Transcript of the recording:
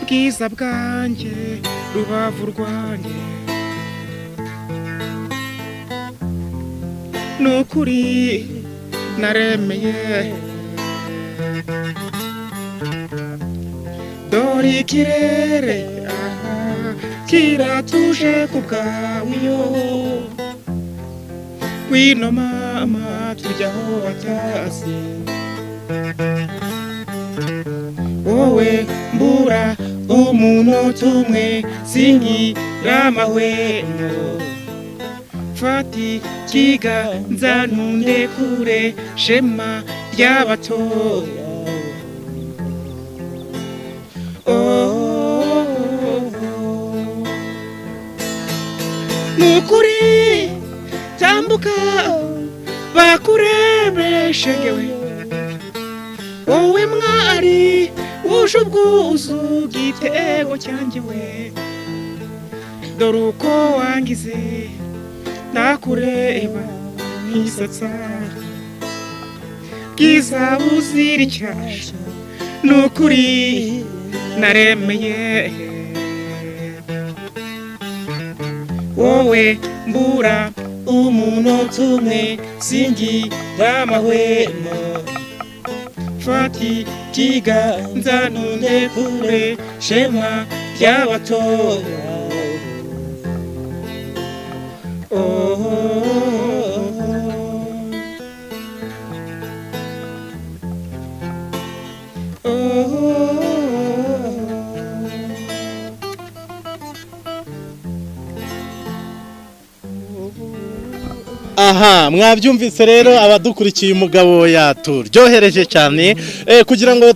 bwiza bwanjye rubavu rwanjye nukuri naremeye dore ikirere kiratuje ku bwawe iyo wino mama tujya aho batazi wowe mbura umunota umwe singira amahwemo fati kiganza nundekure shema ry'abatoya nukuri tambuka bakurebeshegewe wowe mwari wuje ubwuzu igitego cyanjye we dore uko wangize nakureba nkisatsa bwiza buzira icyasha nukuri naremeye wowe mbura umunota umwe singira amahwemo fati kiganza nundekure shema ry'abatoya aha mwabyumvise rero abadukurikiye umugabo yaturyohereje cyane kugira ngo